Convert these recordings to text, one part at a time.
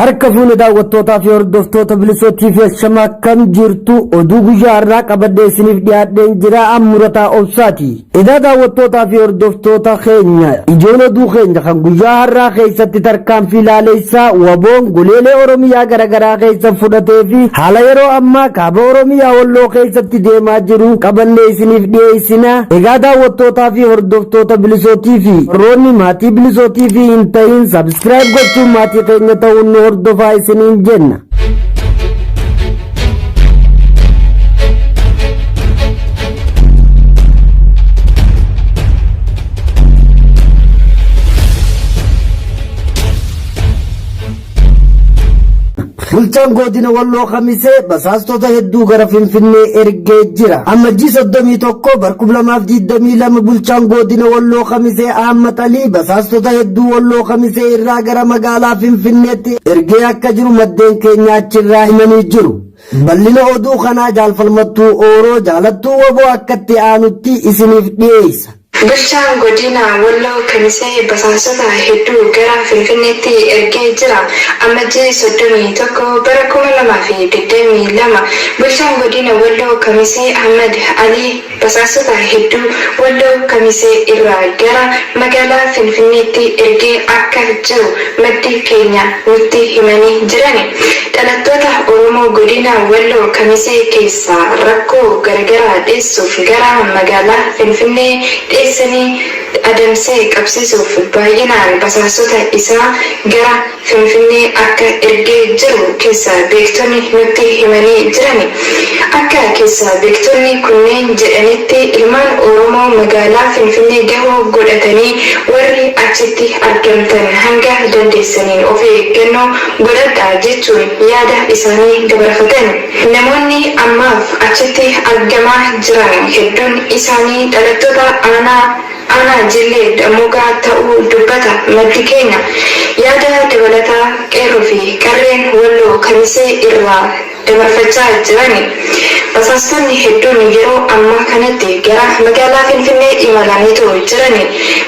harka fuula daawwattootaa fi hordoftoota bilisootii fi shama kam jirtu oduu guyyaa har'aa qabadee isiniif dhiyaadheen jira amurataa obsaati. Edaa daawwattootaa fi hordoftoota keenya ijoon oduu keenya kan guyyaa har'aa keessatti tarkaanfii laaleessaa waboon goleelee Oromiyaa garagaraa keessa fudhatee fi haala yeroo ammaa kaaba Oromiyaa Walloo keessatti deemaa jiru qabannee isiniif dhiyeessina. Egaa daawwattootaa fi hordoftoota bilisootii fi warroonni maatii bilisootii fi hin ta'in subscribe gochuun maatii keenya ta'uun hordofaa isiniin jenna. Bulchaan godina Walloo Khamisee basaastota hedduu gara Finfinnee ergee jira. Ammajjii 31 bara 2022 bulchaan godina Walloo Khamisee Ahmad Ali basaastota hedduu Walloo Khamisee irraa gara magaalaa Finfinneetti ergee akka jiru maddeen keenya achirraa himanii jiru. Bal'ina oduu kanaa jaalfalmattuu Ooroo jaalattuu waboo akkatti aanutti isiniif dhiyeessa. Bulchaan godina Walloo Khamisee basaastota hedduu gara Finfinneetti ergee jira. Ammajjii 31 bara 2022 bulchaan godina Walloo Khamisee Ahmad Ali basaastota hedduu Walloo Khamisee irraa gara magaalaa Finfinneetti ergee akka jiru maddi keenya nutti himanii jirani. Dhalattoota Oromoo godina Walloo Khamisee keessaa rakkoo garagaraa dheessuuf gara magaalaa Finfinnee seni adamsee qabsiisuuf baay'inaan basaastota isaa gara Finfinnee akka ergee jiru keessaa beektonni nutti himanii jirani. Akka keessaa beektonni kunneen jedhanitti ilmaan Oromoo magaalaa Finfinnee gahuu godhatanii warri achitti argamtan hanga dandeessaniin of eeggannoo godhadhaa jechuun yaada isaanii dabarfatan. Namoonni ammaaf achitti argamaa jiran hedduun isaanii dhalattoota aanaa jillee damuugaa ta'uu dubbata maddi keenya. Yaada dabalataa qeerroo fi qarreen Walloo Khamisee irraa dabarfachaa jirani. Basaastonni hedduun yeroo ammaa kanatti gara magaalaa Finfinnee imalanii jirani.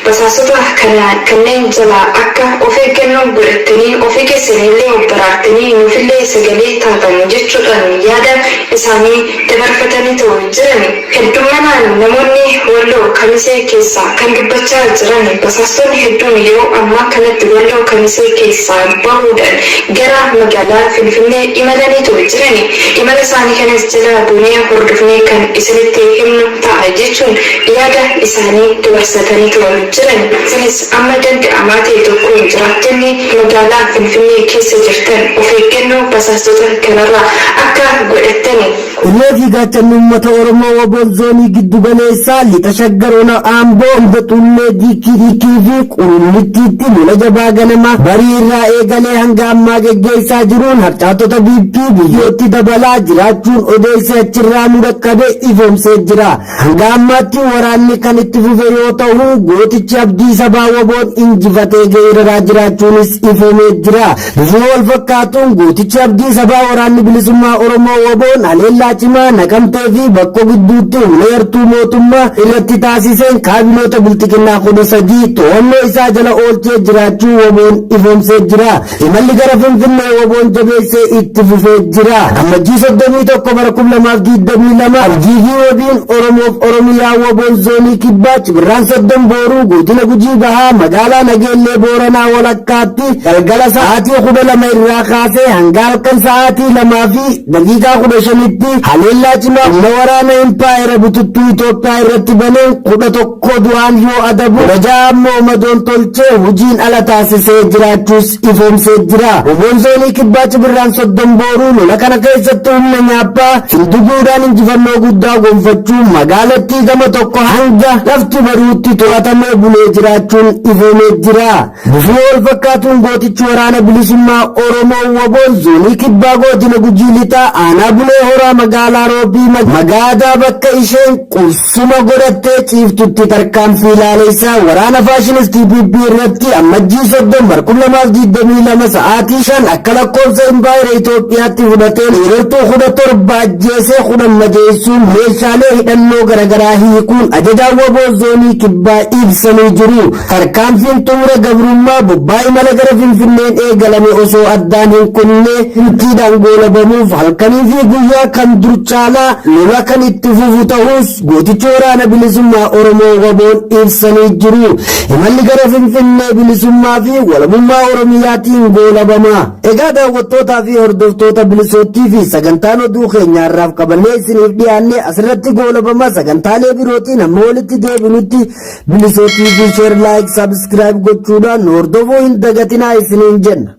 Basaastota kanneen jalaa akka of eeggannoo godhatanii ofii keessanillee baraartanii nuufillee sagalee taatan jechuudhaan yaada isaanii dabarfatanii jirani. Hedduminaan namoonni Walloo Khamisee keessaa kan dubbachaa jiran basaastonni hedduun yeroo ammaa kanatti Walloo Khamisee keessaa bahuudhaan gara magaalaa Finfinnee imalanii jirani. Imala isaanii kanas jala buunee hordofnee kan isinitti himnu ta'a jechuun yaada isaanii dabarsatanii jiran. Isinis amma danda'amaa ta'e tokkoon jiraattonni magaalaa Finfinnee keessa jirtan of eeggannoo basaastota kanarraa akka godhatani. Illee fiigachanni uummata Oromoo waboon zoonii giddu galeessaa lixa shaggar ona Aamboo Betullee Diikii fi Qurulmittiitti lola jabaa ganama barii irraa eegalee hanga ammaa geggeessaa jiruun harcaatota biippii biyyootti dabalaa jiraachuun odeessee achirraa nu dhaqqabe ifoomsee jira. Hanga ammaatti waraanni kan itti fufe yoo ta'u gootichi abdii sabaa waboon injifatee geeraraa jiraachuunis ifoomee jira. Bifuma wal fakkaatuun gootichi abdii sabaa waraanni bilisummaa Oromoo waboon haleellaa cimaa naqamtee fi bakka gidduutti humna yartuu mootummaa irratti taasiseen kaabinoota biltiqinnaa 13 to'annoo isaa jala oolchee jiraachuu waboon ifoomsee jira. Imalli gara Finfinnee waboon jabeessee itti fufee jira. Ammajjii 31 bara 2022 abdii fi wabiin Oromoof Oromiyaa waboon zoonii kibbaa Cibirraan Soddon Booruu godina Gujii Bahaa magaalaa Nageellee Booranaa walakkaatti galgala sa'aatii 12 irraa kaasee hanga halkan sa'aatii 2 fi daqiiqaa 15tti haleellaa cimaa humna waraana impaayera bututtuu Itoophiyaa irratti baneen 11 du'aan yoo adabu 16 ammoo madoon tolchee hojiin ala taasisee jiraachuus ifoomsee jira. Waboon zoonii kibbaa Cibirraan Soddon Booruu lola kana keessatti humna nyaappaa finduguudhaan injifannoo guddaa gonfachuu magaalattii gama tokko hanga lafti baruutti to'atamee bulee jiraachuun ifoomee jira. Bifuma wal fakkaatuun gootichi waraana bilisummaa Oromoo waboon zoonii kibbaa godina Gujii lixaa aanaa Bulee Horaa magaalaa Roobii magaadaa bakka isheen qursuma godhattee ciiftutti tarkaanfii ilaaleessaa waraana faashinistii BB irratti ammajjii 30/2022 sa'aatii 5 akka lakkoofsa impaayera Itoophiyaatti fudhateen yeroo 17 ajjeesee 10 madeessuun meeshaalee hidhannoo garaagaraa hiikuun ajajaan waboo zoonii kibbaa ibsanii jiru. Tarkaanfiin xumura gabrummaa bobbaa imala gara Finfinneen eegalame osoo addaan hin kunne hintiidhaan goolabamuuf halkanii fi guyyaa kan dur caalaa lola kan itti fufu ta'us gootichi waraana bilisummaa Oromoo waboon ibsanii jiru. Imalli gara Finfinnee bilisummaa fi walabummaa Oromiyaatiin goolabama. Egaa daawwattootaa fi hordoftoota bilisootii fi sagantaan oduu keenyaarraaf qabannee isiniif dhiyaanne asirratti goolabama. Sagantaalee birootiin amma walitti deebinutti bilisootii fi sheer laayik sabskiraayib gochuudhaan hordofuu hin dagatinaa isiniin jenna.